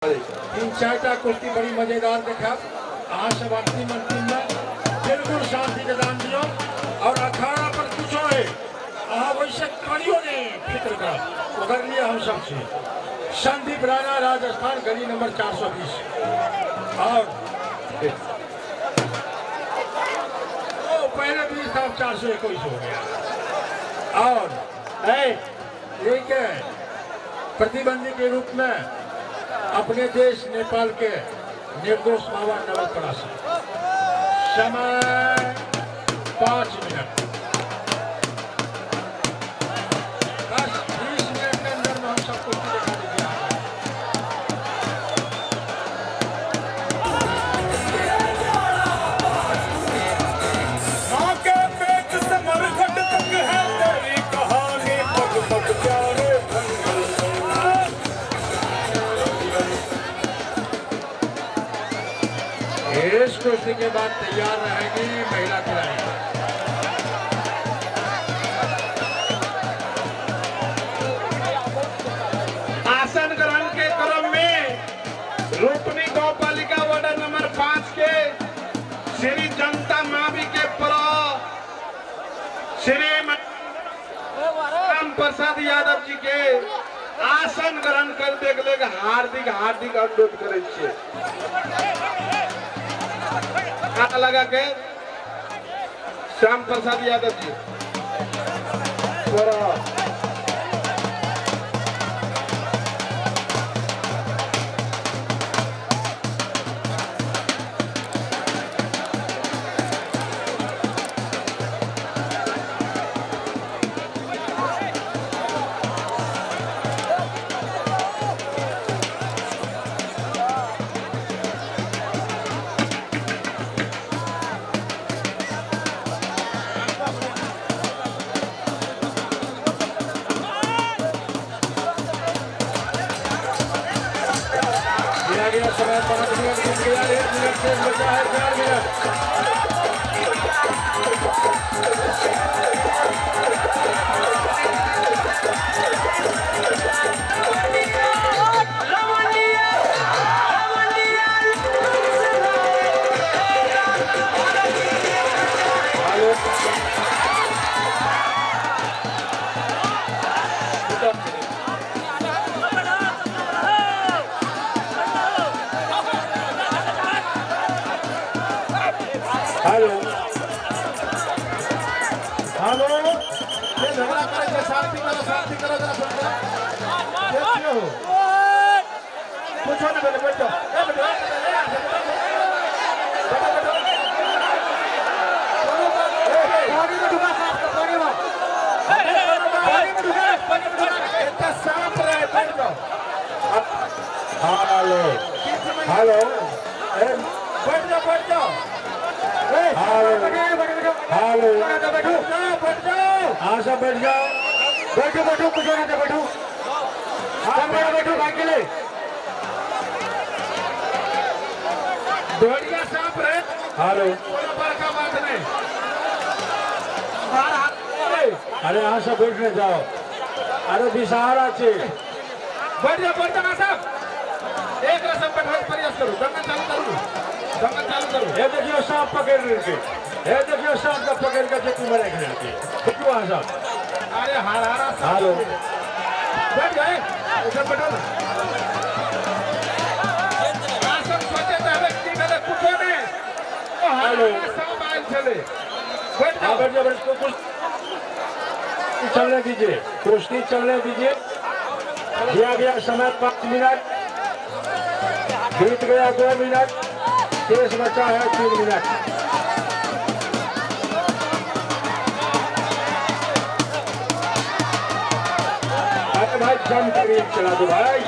तीन चारटा कुश्ती बड़ी मजेदार देखा। आज सब अंतिम में बिल्कुल शांति के दान दियो और अखाड़ा पर कुछ है वैसे करियो ने फिक्र का उधर लिए हम सब से संदीप राणा राजस्थान गली नंबर 420 और पहले भी था 421 हो गया और एक प्रतिबंधी के रूप में अपने देश नेपाल के निर्दोष बाबा नवलपरासी। समय 5 मिनट, बस 20 मिनट के अंदर में हम सबको दिखा दीजिए। आगे पेट से मरघट तक है तेरी कहानी, पग पग प्यारे इस कुश्ती के बाद तैयार रहेगी महिला खिलाड़ी। आसन ग्रहण के क्रम में रूपनी गौपालिका वार्ड नंबर 5 के श्री जनता मावी के प्रो श्री राम प्रसाद यादव जी के आसन ग्रहण कर देखले हार्दिक हार्दिक अनुरोध करे छियै। हाथ लगा के श्याम प्रसाद यादव जी समय 5 मिनट बीत गया, 1 मिनट से बचा है 4 मिनट। हेलो हेलो, ये झगड़ा करेंगे, शांति करो जरा सुनकर। कैसे हो? कुछ नहीं बोले, बैठो। पानी में डूबा साहब, पानी में इतना साफ रहे, बैठ जाओ। हेलो हेलो बैठ जाओ। हेलो हाँ सब बैठ जाओ। बैठो कुछ नहीं बैठो। बैठो भाई के लिए बढ़िया साफ रहे। हेलो बड़का बात नहीं। अरे यहाँ सब बैठने जाओ। अरे दिशहारा चे बैठ जाओ ना साहब। एक रसम बैठने प्रयास करो। दंगल चालू करो। ये देखियो सांप पकड़ रहे, ये देखियो सांप का पकड़ कर चक्कू में रख रहे देखियो वहाँ साहब। अरे हारा हेलो बैठ गए, उधर बैठो ना। आसन सोचे तो व्यक्ति मेरे कुछो ने हेलो सांप आयल चले। बैठ हाँ जाओ। बैठ जाओ। इसको कुछ चलने दीजिए, कुश्ती चलने दीजिए। दिया गया समय 5 मिनट, बीत गया 2 मिनट, शेष बचा है 3 मिनट। अरे भाई जम करीब चला दो भाई।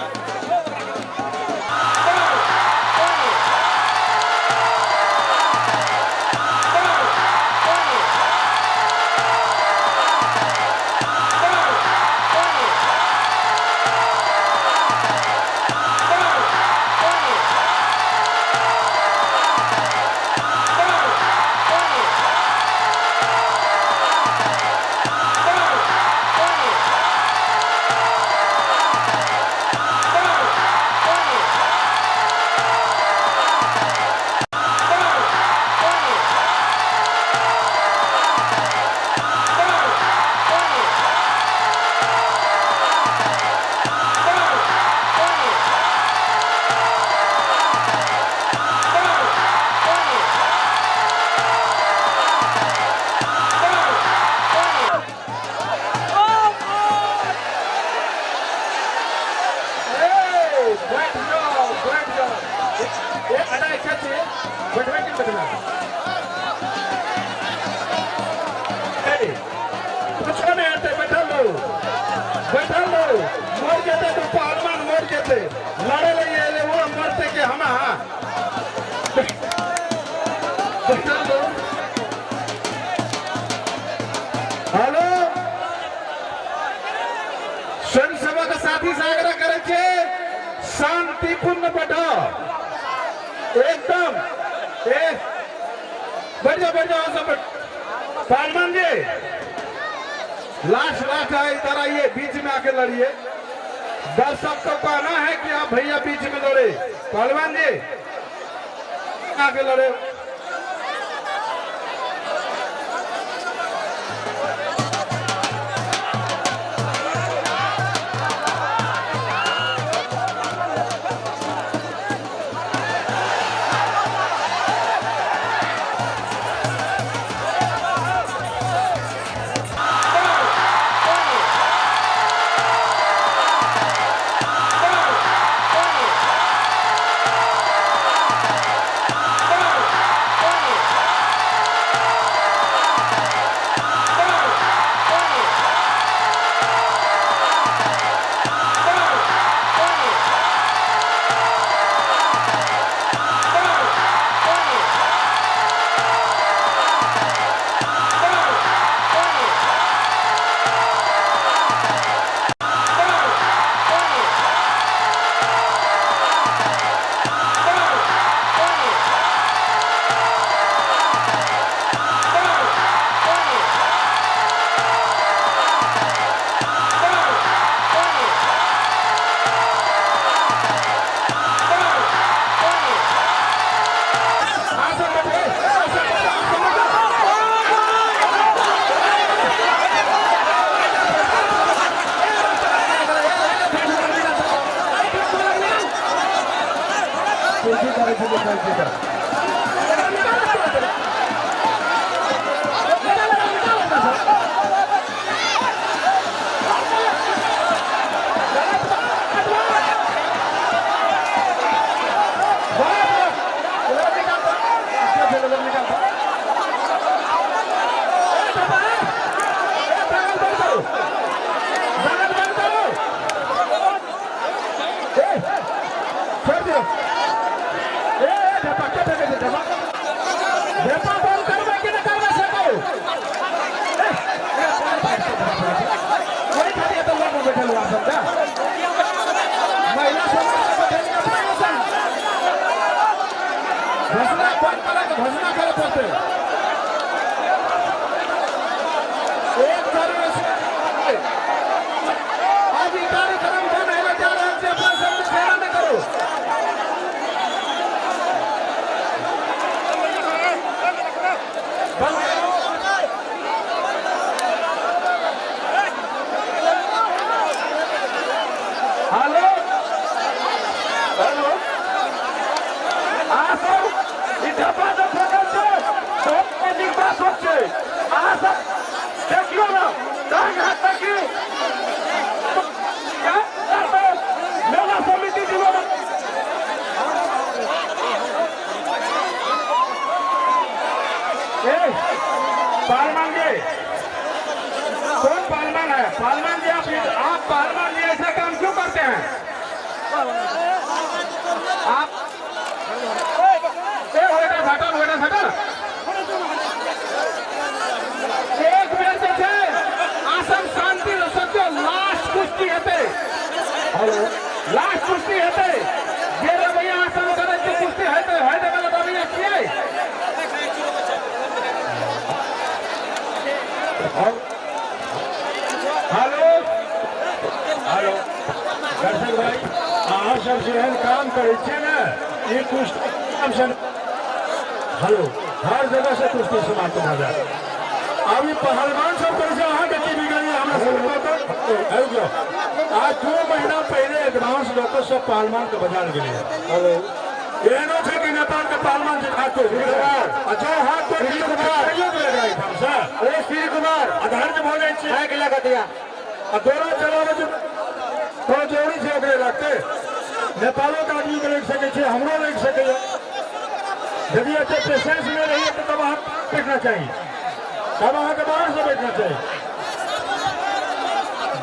में बैठो एकदम। बैठ जाओ सब। पहलवान जी लास्ट है, इधर आइए, बीच में आके लड़िए। दर्शक को कहना है कि आप भैया बीच में लड़े। पहलवान जी आके लड़े। घोषणा करे पड़ते आज ये कार्यक्रम बंद है, जा रहे हैं अपना शब्द सेवा न करो। हेलो हेलो আসো এটা বাজে ফেলছে সব নির্বাচ হচ্ছে আসো দেখিও না ডান হাত থেকে মেলা সমিতি দিব না पालमान जी कौन पालमान है? पालमान जी आप पालमान जी ऐसा काम क्यों करते हैं? आप एक बेर देखे आसम शांति सत्य लास्ट कुश्ती हेते लास्ट कुश्ती हेते जे भैया आसम करे जे कुश्ती हेते हेते वाला तो भैया किए हेलो हेलो दर्शक भाई अहाँ सब जेहन काम करे छे ना ये कुश्ती हेलो हर जगह से कुश्ती समाप्त हो जाए। अभी पहलवान सब कैसे अहाँ के की बिगड़ी हमरा सब गया आज 2 महीना पहले एडवांस लोग सब पहलवान के बाजार गेले। हेलो एनो छे कि नेपाल के पहलवान जे खातो अच्छा हाथ तो श्री कुमार सहयोग ले रहा था सर ए श्री कुमार आधार बोले छे है के लगा दिया आ दोनों चलावे तो जोड़ी से ओकरे लगते नेपालों का आदमी के लेके सके छे हमरो लेके सके। यदि अच्छे पेशेंस में रहिए तो तब आप बैठना चाहिए, तब वहाँ के बाहर से बैठना चाहिए।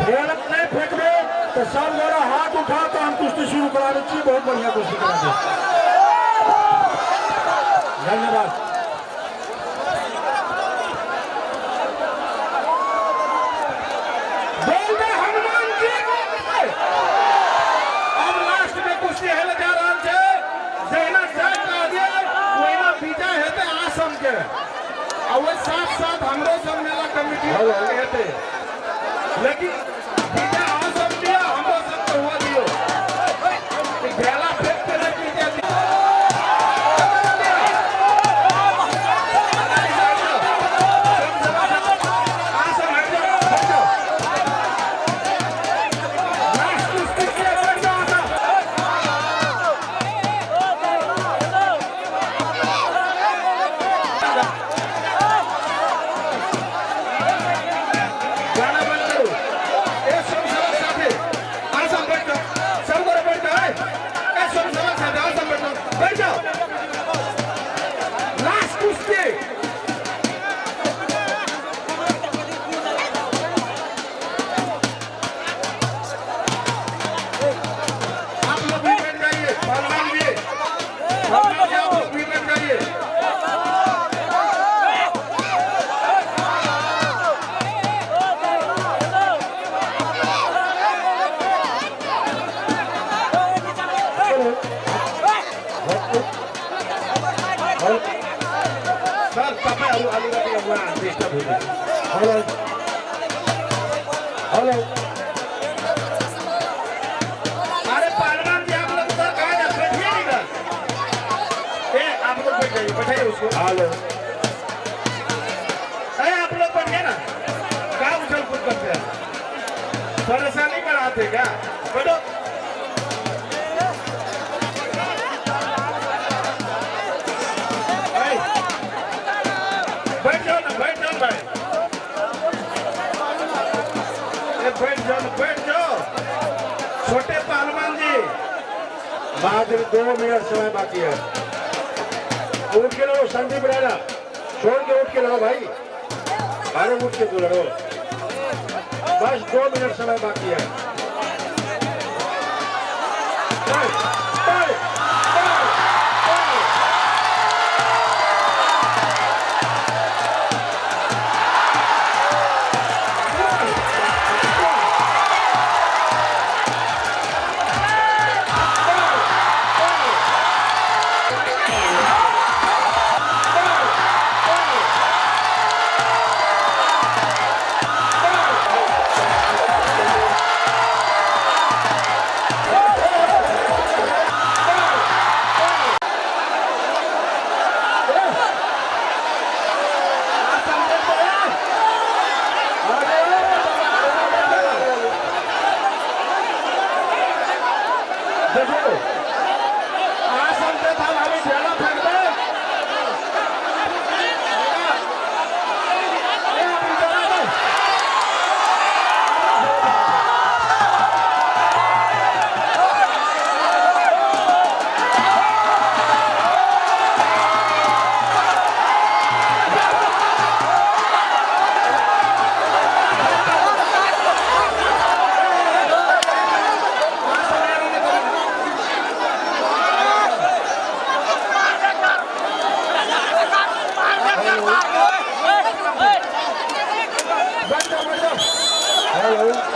भेड़क नहीं फेंकबे तो सब मेरा हाथ उठा तो हम कुश्ती शुरू करा देती। बहुत बढ़िया कुश्ती करा दी, धन्यवाद। बोल दे हनुमान जी को। अब लास्ट में कुश्ती है जा रहा के और वो साथ साथ हमरो सब मेला कमेटी रहते लेकिन बिना आ सब दिया हमरो सब तो हुआ दियो बेला फेंक के लेके जाती हेलो अरे पहलवान जी आप लोग उधर कहाँ जा बैठिए इधर आप लोग बैठ जाइए बैठाइए उसको हेलो अरे आप लोग बैठिए ना क्या उछल कूद करते हैं परेशानी बढ़ाते क्या बैठो बैठ जाओ ना बैठ जाओ भाई बैठ जाओ छोटे पहलवान जी मात्र 2 मिनट समय बाकी है उठ के लड़ो संदीप राणा छोड़ के उठ के लड़ो भाई अरे उठ के तू लड़ो बस 2 मिनट समय बाकी है देखो आसन पे था भाभी ढेला फेंक दे हेलो